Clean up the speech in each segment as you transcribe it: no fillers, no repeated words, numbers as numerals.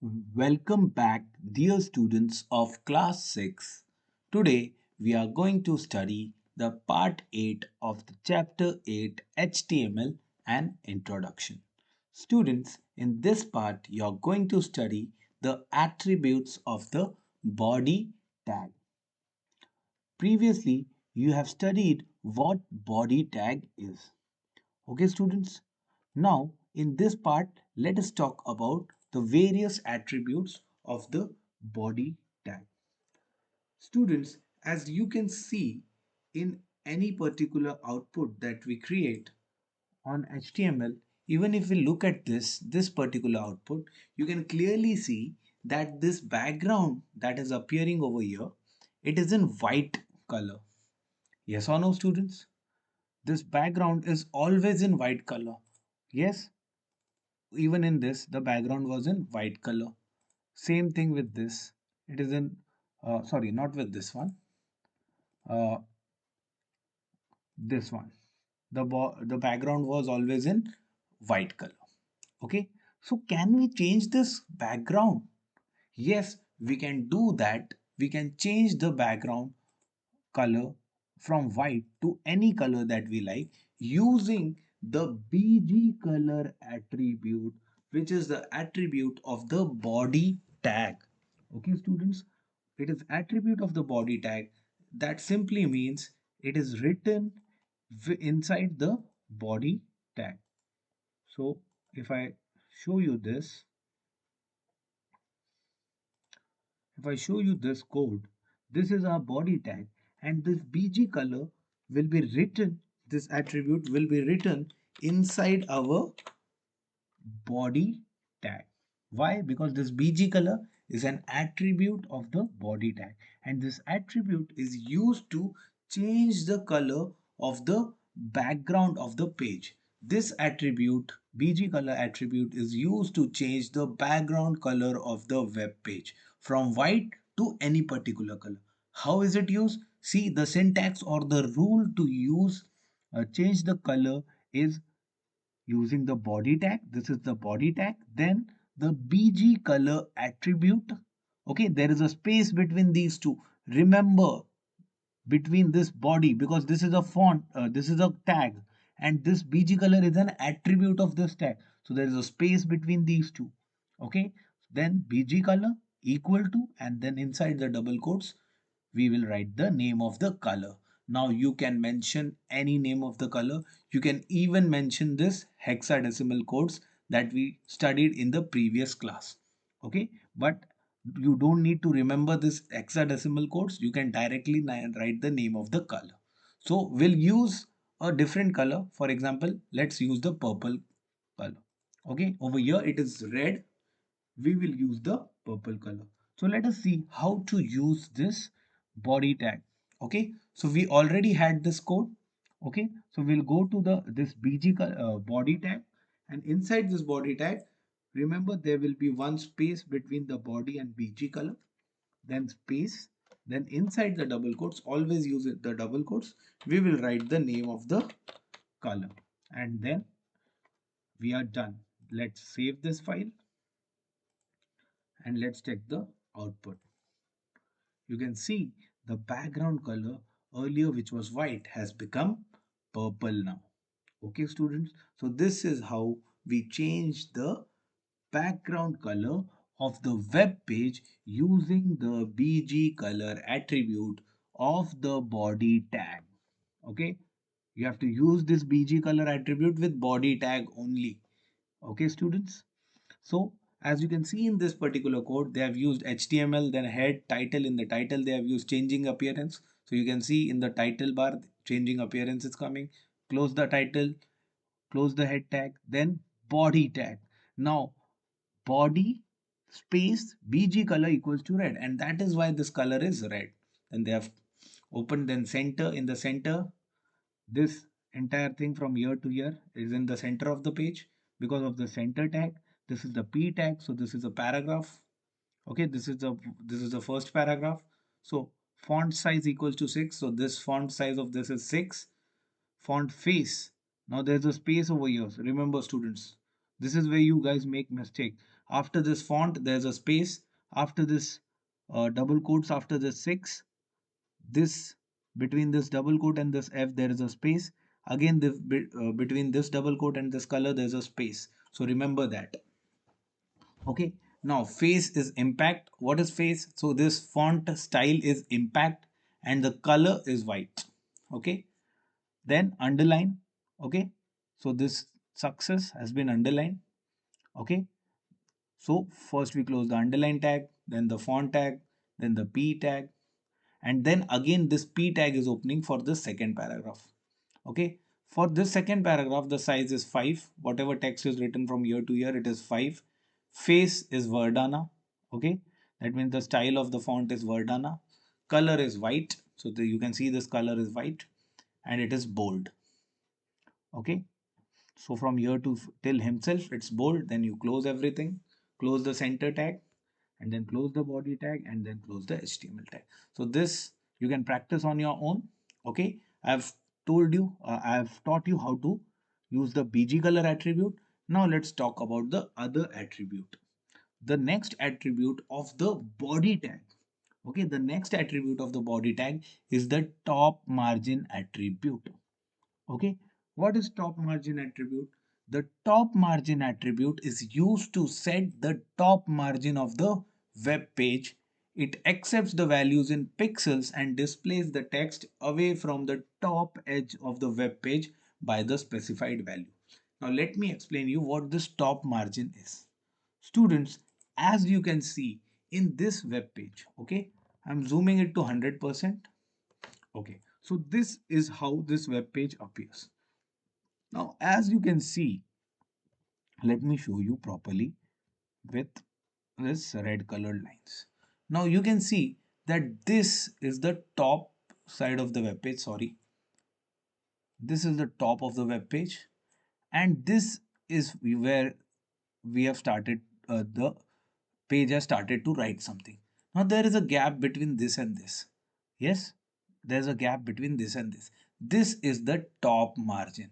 Welcome back, dear students of class 6. Today we are going to study the part 8 of the chapter 8 HTML and introduction. Students, in this part you are going to study the attributes of the body tag. Previously, you have studied what body tag is. Okay, students? Now, in this part, let us talk about the various attributes of the body tag. Students, as you can see in any particular output that we create on HTML, even if we look at this particular output, you can clearly see that this background that is appearing over here, it is in white color. Yes or no, students? This background is always in white color. Yes, even in this the background was in white color. Same thing with this, it is in sorry, not with this one, uh, this one, the background was always in white color. Okay, so can we change this background? Yes, we can do that. We can change the background color from white to any color that we like using the BG color attribute, which is the attribute of the body tag. Okay, students, it is attribute of the body tag. That simply means it is written inside the body tag. So if I show you this, if I show you this code, this is our body tag, and this BG color will be written, this attribute will be written inside our body tag. Why? Because this BG color is an attribute of the body tag, and this attribute is used to change the color of the background of the page. This attribute, BG color attribute, is used to change the background color of the web page from white to any particular color. How is it used? See, the syntax or the rule to use change the color is using the body tag. This is the body tag. Then the BG color attribute. Okay, there is a space between these two. Remember, between this body, because this is a font, this is a tag, and this BG color is an attribute of this tag. So there is a space between these two. Okay, then BG color equal to, and then inside the double quotes we will write the name of the color. Now you can mention any name of the color. You can even mention this hexadecimal codes that we studied in the previous class. Okay, but you don't need to remember this hexadecimal codes. You can directly write the name of the color. So we'll use a different color. For example, let's use the purple color. Okay, over here it is red, we will use the purple color. So let us see how to use this body tag. Okay, so we already had this code. Okay, so we'll go to the this body tag, and inside this body tag, remember there will be one space between the body and BG color, then space, then inside the double quotes, always use it, the double quotes, we will write the name of the color, and then we are done. Let's save this file and let's check the output. You can see the background color earlier, which was white, has become purple now. Okay, students, so this is how we change the background color of the web page using the BG color attribute of the body tag. Okay, you have to use this BG color attribute with body tag only. Okay, students, so as you can see in this particular code, they have used HTML, then head, title. In the title, they have used changing appearance. So you can see in the title bar, changing appearance is coming. Close the title, close the head tag, then body tag. Now, body space BG color equals to red, and that is why this color is red. Then they have opened, then center. In the center, this entire thing from here to here is in the center of the page because of the center tag. This is the P tag, so this is a paragraph. Okay, this is the first paragraph. So font size equals to 6, so this font size of this is 6. Font face, now there's a space over here. So remember, students, this is where you guys make mistake. After this font, there's a space. After this double quotes, after this 6, this between this double quote and this F, there is a space. Again, between this double quote and this color, there's a space. So remember that. Okay. Now face is impact. What is face? So this font style is impact and the color is white. Okay. Then underline. Okay. So this success has been underlined. Okay. So first we close the underline tag, then the font tag, then the P tag, and then again this P tag is opening for the second paragraph. Okay. For this second paragraph, the size is 5. Whatever text is written from year to year, it is 5. Face is Verdana. Okay. That means the style of the font is Verdana. Color is white. So you can see this color is white and it is bold. Okay. So from here to till himself, it's bold. Then you close everything, close the center tag, and then close the body tag, and then close the HTML tag. So this you can practice on your own. Okay, I've told you, I've taught you how to use the BG color attribute. Now let's talk about the other attribute. The next attribute of the body tag. Okay, the next attribute of the body tag is the top margin attribute. Okay, what is top margin attribute? The top margin attribute is used to set the top margin of the web page. It accepts the values in pixels and displays the text away from the top edge of the web page by the specified value. Now let me explain you what this top margin is. Students, as you can see in this web page, okay, I'm zooming it to 100%. Okay, so this is how this web page appears. Now, as you can see, let me show you properly with this red colored lines. Now you can see that this is the top side of the web page. Sorry, this is the top of the web page, and this is where we have started. The page has started to write something. Now there is a gap between this and this. Yes, there's a gap between this and this. This is the top margin.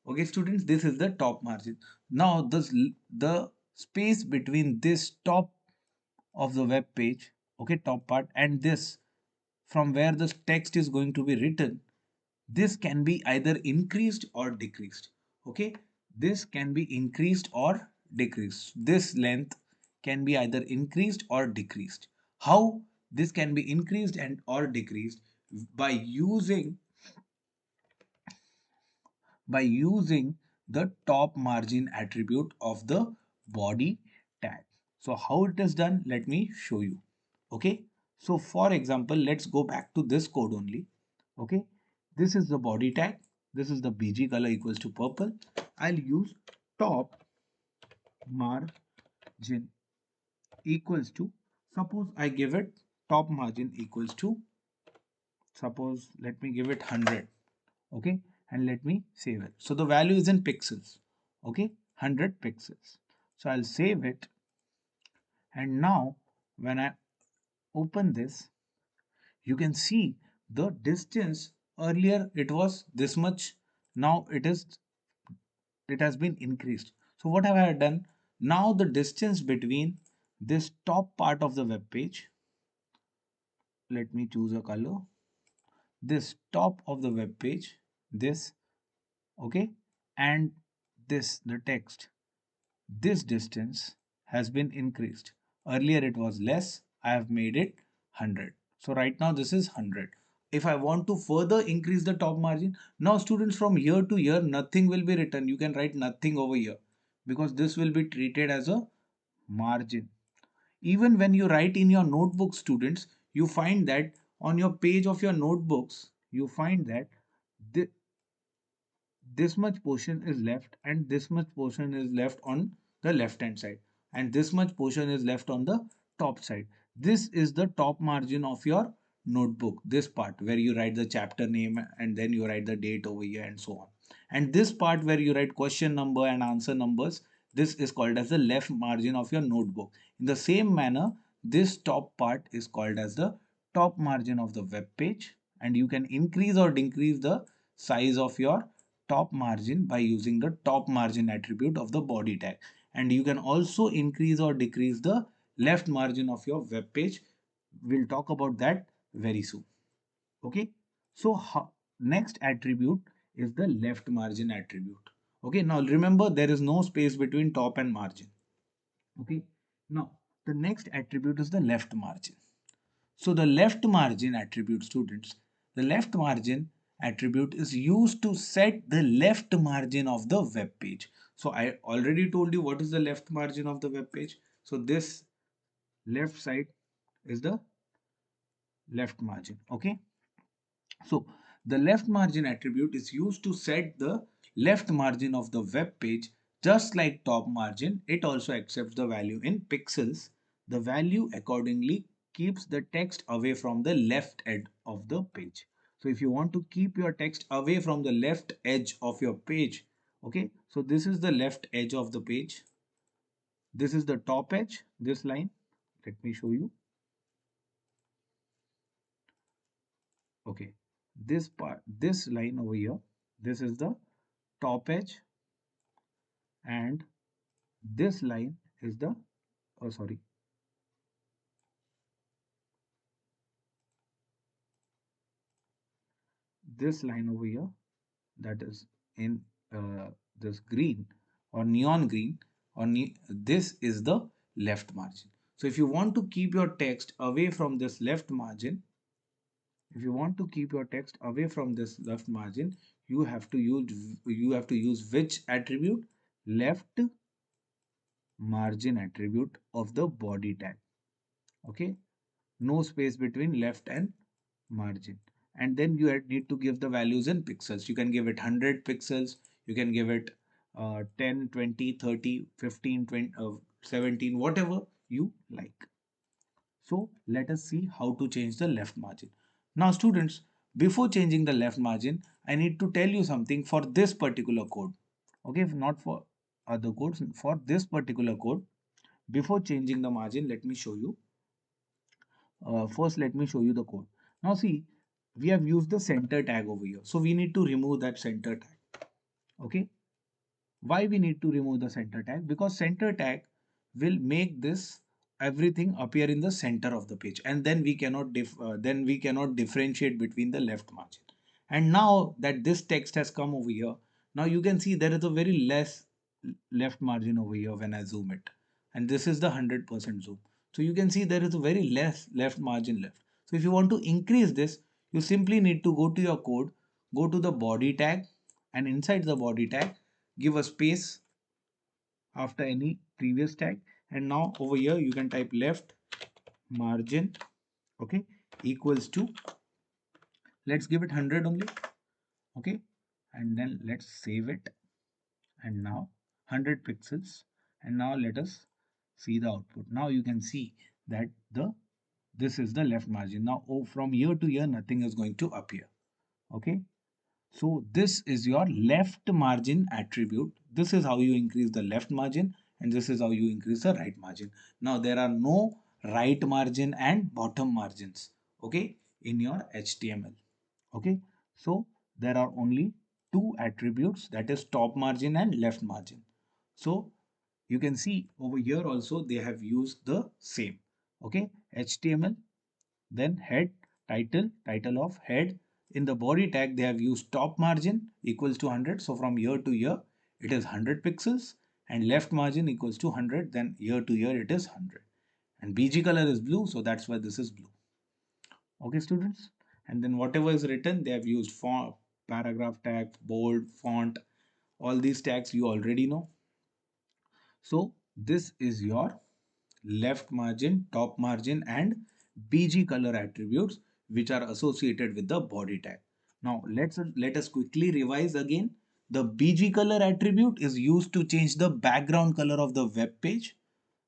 Okay, students, this is the top margin. Now the space between this top of the web page, okay, top part, and this from where the text is going to be written, this can be either increased or decreased. Okay, this can be increased or decreased. This length can be either increased or decreased. How this can be increased and or decreased? By using the top margin attribute of the body tag. So how it is done, let me show you. Okay, so for example, let's go back to this code only. Okay, this is the body tag, this is the BG color equals to purple. I'll use top margin equals to, suppose I give it top margin equals to, suppose let me give it 100. Okay, and let me save it. So the value is in pixels. Okay, 100 pixels. So I'll save it, and now when I open this, you can see the distance. Earlier it was this much, now it has been increased. So what have I done? Now the distance between this top part of the web page, let me choose a color, this top of the web page, this, okay, and this, the text, this distance has been increased. Earlier it was less, I have made it 100. So right now this is 100. If I want to further increase the top margin, now students, from year to year nothing will be written. You can write nothing over here because this will be treated as a margin. Even when you write in your notebook, students, you find that on your page of your notebooks, you find that this much portion is left and this much portion is left on the left hand side, and this much portion is left on the top side. This is the top margin of your notebook, this part where you write the chapter name and then you write the date over here and so on, and this part where you write question number and answer numbers, this is called as the left margin of your notebook. In the same manner, this top part is called as the top margin of the web page, and you can increase or decrease the size of your top margin by using the top margin attribute of the body tag. and you can also increase or decrease the left margin of your web page. We'll talk about that very soon. Okay, so next attribute is the left margin attribute. Okay, now remember there is no space between top and margin. Okay, now the next attribute is the left margin. So the left margin attribute, students, the left margin attribute is used to set the left margin of the web page. So I already told you what is the left margin of the web page. So this left side is the left margin. Okay, so the left margin attribute is used to set the left margin of the web page. Just like top margin, it also accepts the value in pixels. The value accordingly keeps the text away from the left edge of the page. So if you want to keep your text away from the left edge of your page, okay, so this is the left edge of the page. This is the top edge, this line. Let me show you. Okay, this part, this line over here, this is the top edge, and this line is the, oh sorry, this line over here, that is in this green or neon green, or this is the left margin. So if you want to keep your text away from this left margin, if you want to keep your text away from this left margin, you have to use which attribute? Left margin attribute of the body tag. Okay, no space between left and margin. And then you need to give the values in pixels. You can give it 100 pixels, you can give it 10, 20, 30, 15, 20, 17, whatever you like. So let us see how to change the left margin. Now students, before changing the left margin, I need to tell you something for this particular code. Okay, not for other codes, for this particular code, before changing the margin, let me show you. First, let me show you the code. Now see, we have used the center tag over here. So we need to remove that center tag. Okay. Why we need to remove the center tag? Because center tag will make this everything appear in the center of the page, and then we cannot differentiate between the left margin. And now that this text has come over here, now you can see there is a very less left margin over here when I zoom it, and this is the 100% zoom. So you can see there is a very less left margin left. So if you want to increase this, you simply need to go to your code, go to the body tag, and inside the body tag give a space after any previous tag, and now over here you can type left margin, okay, equals to, let's give it 100 only. Okay, and then let's save it, and now 100 pixels, and now let us see the output. Now you can see that this is the left margin. Now, oh, from here to here nothing is going to appear. Okay, so this is your left margin attribute. This is how you increase the left margin, and this is how you increase the right margin. Now there are no right margin and bottom margins, okay, in your HTML. Okay, so there are only two attributes, that is top margin and left margin. So you can see over here also they have used the same. Okay, HTML, then head, title of head. In the body tag, they have used top margin equals to 100. So from here to here, it is 100 pixels, and left margin equals to 100. Then here to here, it is 100. And BG color is blue, so that's why this is blue. Okay, students. And then whatever is written, they have used font, paragraph tag, bold, font. All these tags you already know. So this is your left margin, top margin, and BG color attributes which are associated with the body tag. Now let us quickly revise again. The BG color attribute is used to change the background color of the web page,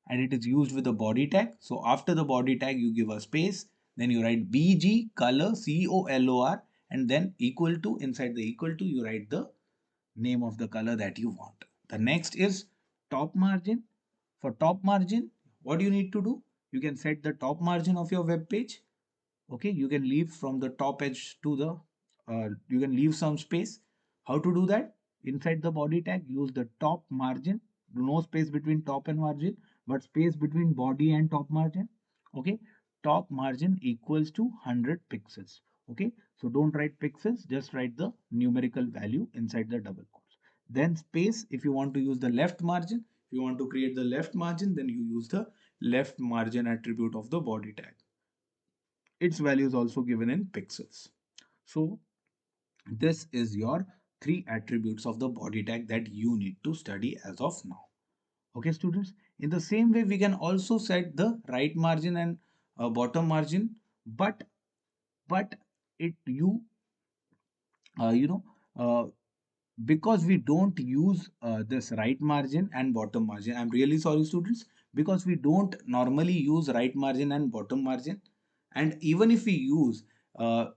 and it is used with the body tag. So after the body tag you give a space, then you write BG color, COLOR, and then equal to, inside the equal to you write the name of the color that you want. The next is top margin. For top margin, what you need to do? You can set the top margin of your web page. Okay, you can leave from the top edge to the, you can leave some space. How to do that? Inside the body tag, use the top margin, no space between top and margin, but space between body and top margin. Okay, top margin equals to 100 pixels. Okay, so don't write pixels, just write the numerical value inside the double quotes. Then space, if you want to use the left margin, if you want to create the left margin, then you use the left margin attribute of the body tag. Its value is also given in pixels. So this is your three attributes of the body tag that you need to study as of now. Okay, students. In the same way, we can also set the right margin and bottom margin, but it you you know because we don't use this right margin and bottom margin. I'm really sorry, students, because we don't normally use right margin and bottom margin, and even if we use,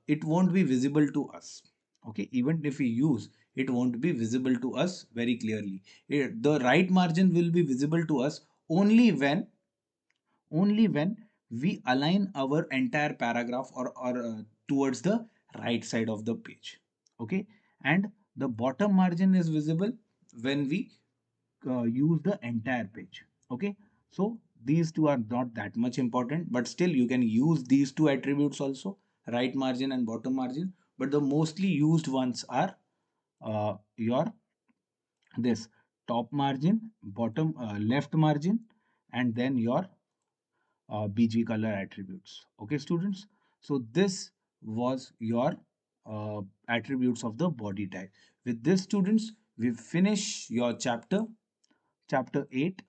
it won't be visible to us. Okay, even if we use, it won't be visible to us very clearly. The right margin will be visible to us only when we align our entire paragraph or towards the right side of the page. Okay, and the bottom margin is visible when we use the entire page. Okay, so these two are not that much important, but still you can use these two attributes also, right margin and bottom margin, but the mostly used ones are your this top margin, bottom left margin, and then your BG color attributes. Okay, students. So this was your attributes of the body tag. With this, students, we finish your chapter 8.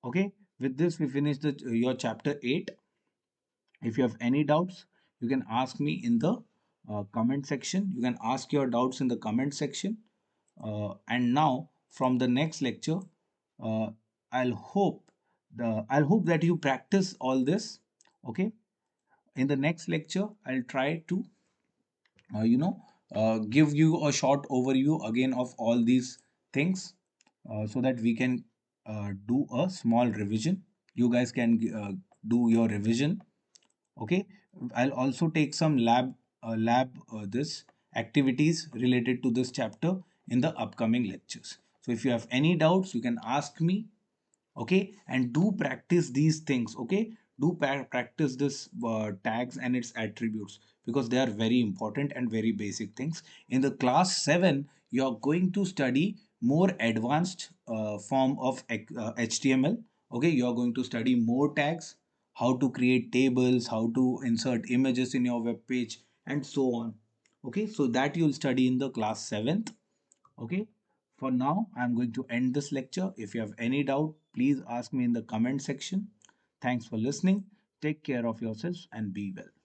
Okay, with this, we finish your chapter 8. If you have any doubts, you can ask me in the comment section. You can ask your doubts in the comment section. And now, from the next lecture, uh, I'll hope I'll hope that you practice all this. Okay. In the next lecture, I'll try to uh, you know give you a short overview again of all these things, so that we can do a small revision. You guys can do your revision. Okay, I'll also take some lab this activities related to this chapter in the upcoming lectures. So if you have any doubts, you can ask me. Okay, and do practice these things. Okay, do practice this tags and its attributes, because they are very important and very basic things. In the class 7, you are going to study more advanced form of HTML. Okay, you are going to study more tags, how to create tables, how to insert images in your web page, and so on. Okay, so that you'll study in the class 7th. Okay, for now, I'm going to end this lecture. If you have any doubt, please ask me in the comment section. Thanks for listening. Take care of yourselves and be well.